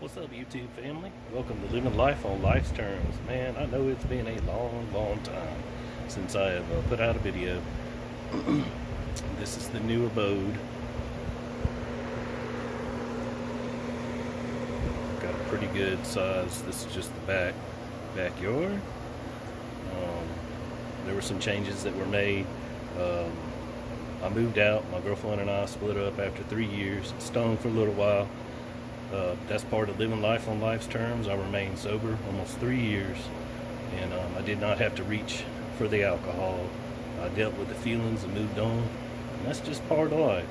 What's up, YouTube family? Welcome to Living Life on Life's Terms. Man, I know it's been a long time since I have put out a video. This is the new abode. Got a pretty good size. This is just the backyard. There were some changes that were made. I moved out. My girlfriend and I split up after 3 years. Stoned for a little while. That's part of living life on life's terms. I remained sober almost 3 years, and I did not have to reach for the alcohol. I dealt with the feelings and moved on, and that's just part of life.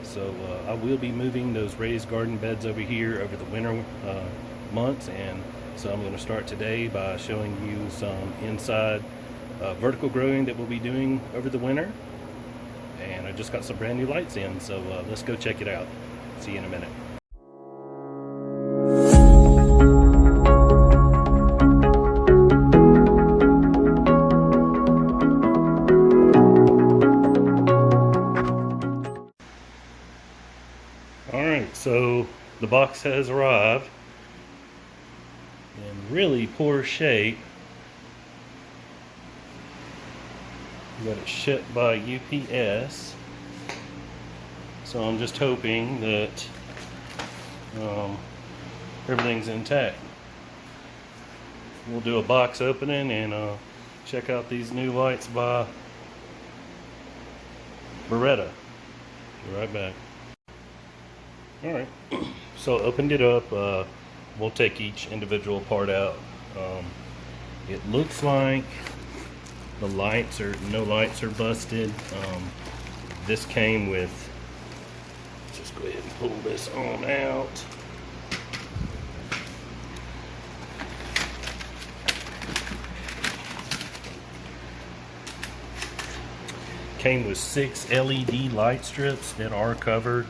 So I will be moving those raised garden beds over here over the winter months, and so I'm going to start today by showing you some inside vertical growing that we'll be doing over the winter. And I just got some brand new lights in, so let's go check it out. See you in a minute. Alright, so the box has arrived in really poor shape. We got it shipped by UPS, so I'm just hoping that everything's intact. We'll do a box opening and check out these new lights by Beretta. Be right back. Alright, so opened it up. We'll take each individual part out. It looks like the lights are, no lights are busted. This came with, let's just go ahead and pull this on out. Came with 6 LED light strips that are covered.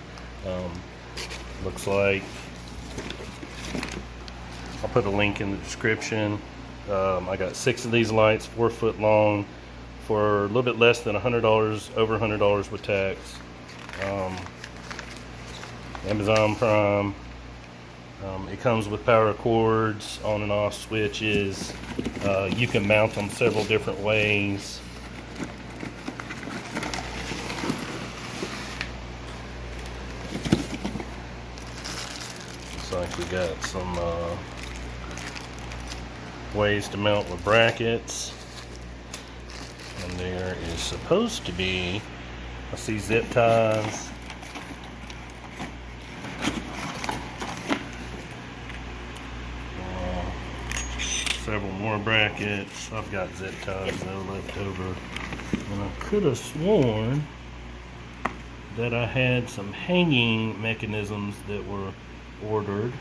Looks like, I'll put a link in the description. I got 6 of these lights, 4 foot long, for a little bit less than $100, over $100 with tax. Amazon Prime. It comes with power cords, on and off switches. You can mount them several different ways. Looks like we got some ways to mount with brackets, and there is supposed to be, I see zip ties, several more brackets. I've got zip ties though left over, and I could have sworn that I had some hanging mechanisms that were ordered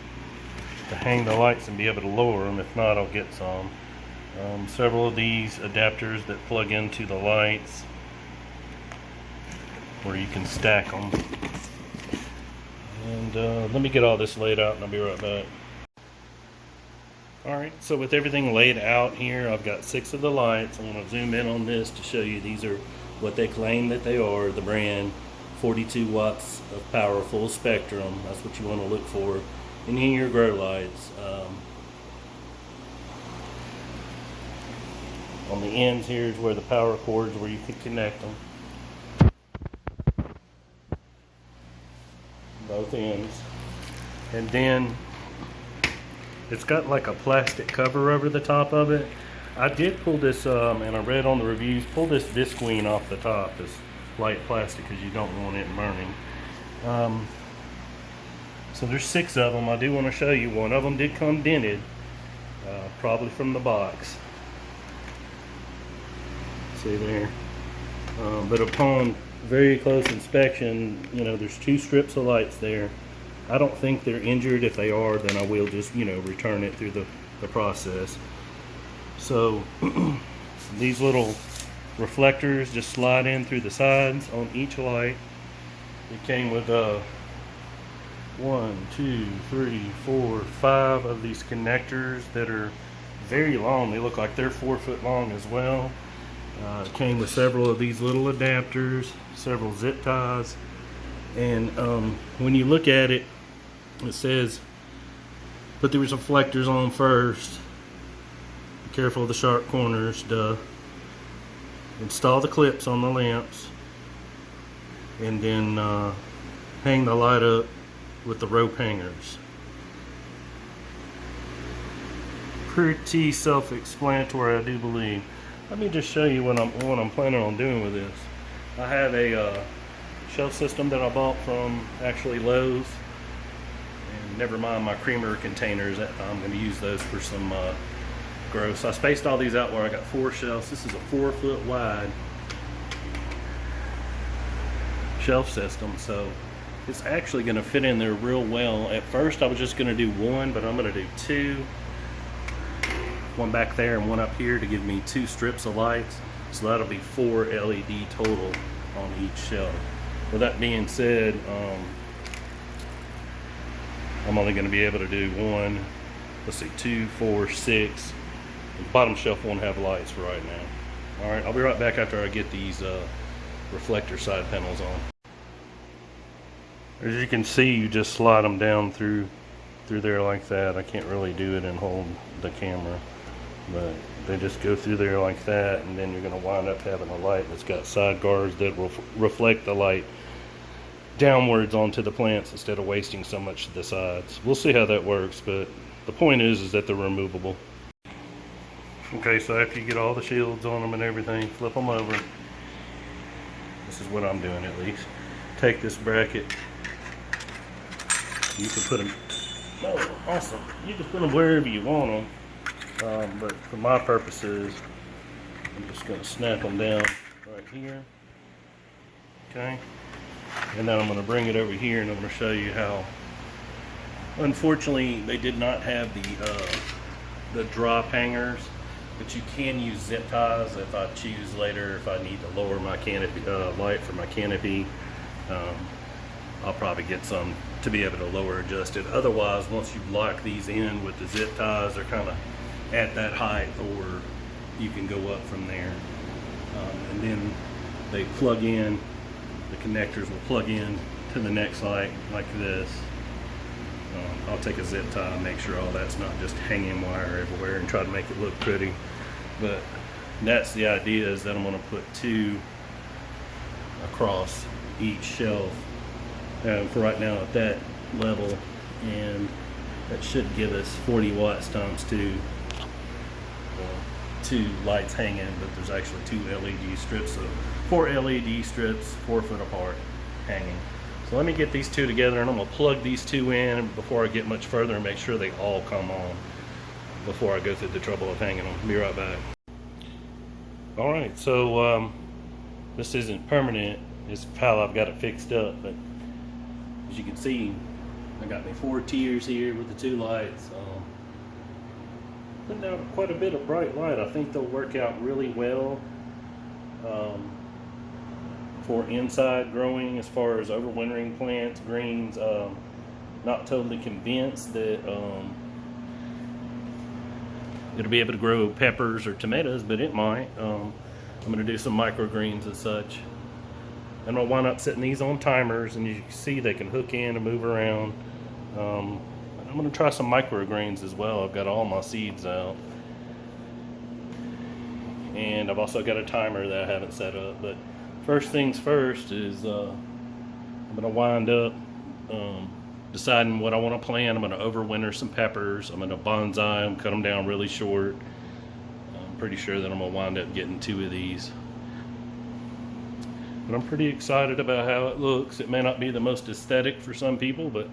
to hang the lights and be able to lower them. If not, I'll get some. Several of these adapters that plug into the lights where you can stack them. And let me get all this laid out and I'll be right back. Alright, so with everything laid out here, I've got 6 of the lights. I'm going to zoom in on this to show you these are what they claim that they are, the brand. 42 watts of power, full spectrum. That's what you want to look for in your grow lights. On the ends here is where the power cords, where you can connect them. Both ends. And then it's got like a plastic cover over the top of it. I did pull this, and I read on the reviews, pull this visqueen off the top, this light plastic, because you don't want it burning. So there's 6 of them. I do want to show you. One of them did come dented, probably from the box. See there. But upon very close inspection, you know, there's 2 strips of lights there. I don't think they're injured. If they are, then I will just, you know, return it through the process. So these little reflectors just slide in through the sides on each light. It came with 1, 2, 3, 4, 5 of these connectors that are very long. They look like they're 4 foot long as well. It came with several of these little adapters, several zip ties, and when you look at it, it says Put the reflectors on first. Be careful of the sharp corners, duh. Install the clips on the lamps. And then hang the light up with the rope hangers. Pretty self-explanatory, I do believe. Let me just show you what I'm planning on doing with this. I have a shelf system that I bought from actually Lowe's, and never mind my creamer containers. I'm going to use those for some growth. So I spaced all these out where I got 4 shelves. This is a 4-foot wide shelf system, so it's actually going to fit in there real well. At first I was just going to do 1, but I'm going to do 2. One back there and one up here to give me 2 strips of lights. So that'll be 4 LED total on each shelf. With that being said, I'm only going to be able to do 1, let's see, 2, 4, 6. The bottom shelf won't have lights for right now. Alright, I'll be right back after I get these reflector side panels on. As you can see, you just slide them down through there like that. I can't really do it and hold the camera, but they just go through there like that, and then you're going to wind up having a light that's got side guards that will reflect the light downwards onto the plants instead of wasting so much to the sides. We'll see how that works, but the point is that they're removable. Okay, so after you get all the shields on them and everything, flip them over. This is what I'm doing at least. Take this bracket. You can put them, oh, awesome. You can put them wherever you want them. But for my purposes, I'm just going to snap them down right here. Okay. And then I'm going to bring it over here and I'm going to show you how, unfortunately, they did not have the drop hangers, but you can use zip ties if I choose later, if I need to lower my canopy, light for my canopy. I'll probably get some to be able to lower adjust it. Otherwise, once you lock these in with the zip ties, they're kind of at that height, or you can go up from there. And then they plug in, the connectors will plug in to the next light like this. I'll take a zip tie and make sure all that's not just hanging wire everywhere and try to make it look pretty. But that's the idea, is that I'm going to put 2 across each shelf for right now at that level, and that should give us 40 watts times 2. 2 lights hanging, but there's actually 2 LED strips, so 4 LED strips 4 foot apart hanging. So let me get these 2 together, and I'm going to plug these 2 in before I get much further and make sure they all come on before I go through the trouble of hanging them. Be right back. Alright, so this isn't permanent. It's how I've got it fixed up, but as you can see, I got me 4 tiers here with the 2 lights. Putting out quite a bit of bright light. I think they'll work out really well for inside growing as far as overwintering plants, greens. Not totally convinced that it'll be able to grow peppers or tomatoes, but it might. I'm going to do some microgreens and such. I'm going to wind up setting these on timers, and you can see they can hook in and move around. I'm going to try some microgreens as well. I've got all my seeds out. And I've also got a timer that I haven't set up. But first things first is I'm going to wind up deciding what I want to plant. I'm going to overwinter some peppers. I'm going to bonsai them, cut them down really short. I'm pretty sure that I'm going to wind up getting 2 of these. But I'm pretty excited about how it looks. It may not be the most aesthetic for some people, but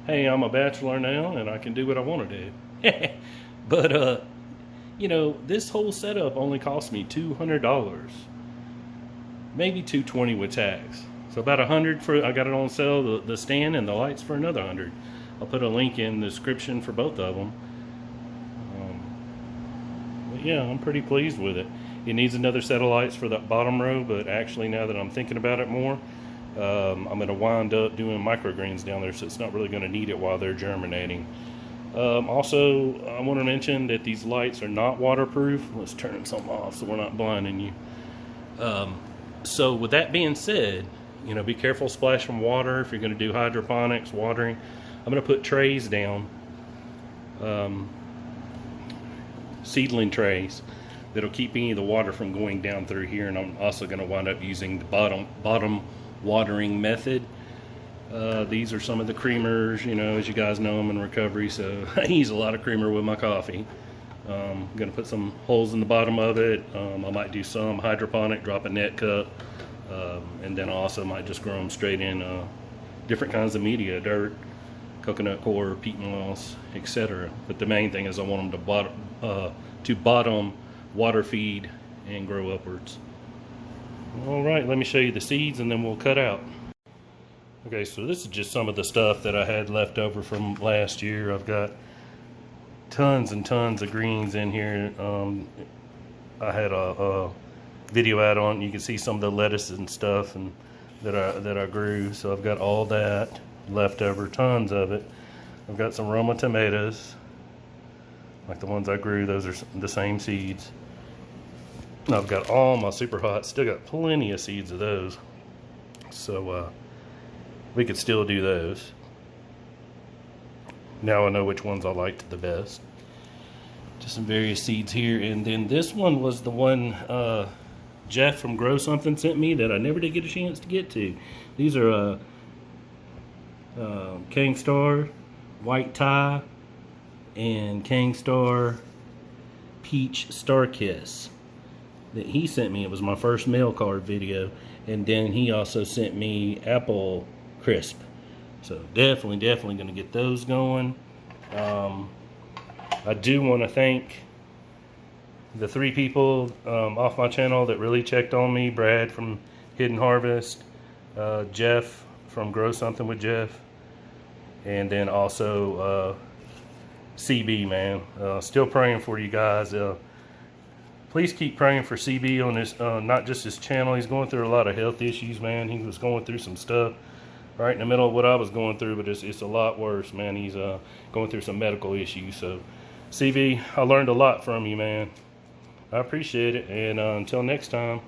hey, I'm a bachelor now and I can do what I want to do. But you know, this whole setup only cost me $200, maybe $220 with tax. So about $100 for, I got it on sale, the stand and the lights for another $100. I'll put a link in the description for both of them. But yeah, I'm pretty pleased with it. It needs another set of lights for that bottom row, but actually now that I'm thinking about it more, I'm going to wind up doing microgreens down there, so it's not really going to need it while they're germinating. Also, I want to mention that these lights are not waterproof. Let's turn some off so we're not blinding you. So with that being said, you know, be careful splashing water if you're going to do hydroponics, watering. I'm going to put trays down seedling trays that'll keep any of the water from going down through here. And I'm also going to wind up using the bottom watering method. These are some of the creamers, you know, as you guys know, I'm in recovery, so I use a lot of creamer with my coffee. I'm going to put some holes in the bottom of it. I might do some hydroponic, drop a net cup, and then I also might just grow them straight in different kinds of media, dirt, coconut coir, peat moss, etc. But the main thing is I want them to bottom water feed and grow upwards. All right, let me show you the seeds and then we'll cut out. Okay, so this is just some of the stuff that I had left over from last year. I've got tons and tons of greens in here. I had a video out on, you can see some of the lettuce and stuff and that I grew. So I've got all that left over, tons of it. I've got some Roma tomatoes, like the ones I grew. Those are the same seeds. And I've got all my super hot, still got plenty of seeds of those. So we could still do those. Now I know which ones I liked the best. Just some various seeds here. And then this one was the one Jeff from Grow Something sent me that I never did get a chance to get to. These are Kangstar White Tie and Kangstar Peach Star Kiss that he sent me. It was my first mail card video. And then he also sent me Apple Crisp. So definitely going to get those going. I do want to thank the 3 people off my channel that really checked on me. Brad from Hidden Harvest, Jeff from Grow Something with Jeff, and then also CB, man. Still praying for you guys. Please keep praying for CB on this, not just his channel. He's going through a lot of health issues, man. He was going through some stuff right in the middle of what I was going through, but it's a lot worse, man. He's going through some medical issues. So CV, I learned a lot from you, man. I appreciate it. And until next time,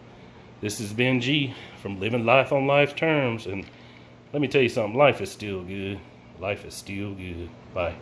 this is Ben G from Living Life on Life's Terms. And let me tell you something, life is still good. Life is still good. Bye.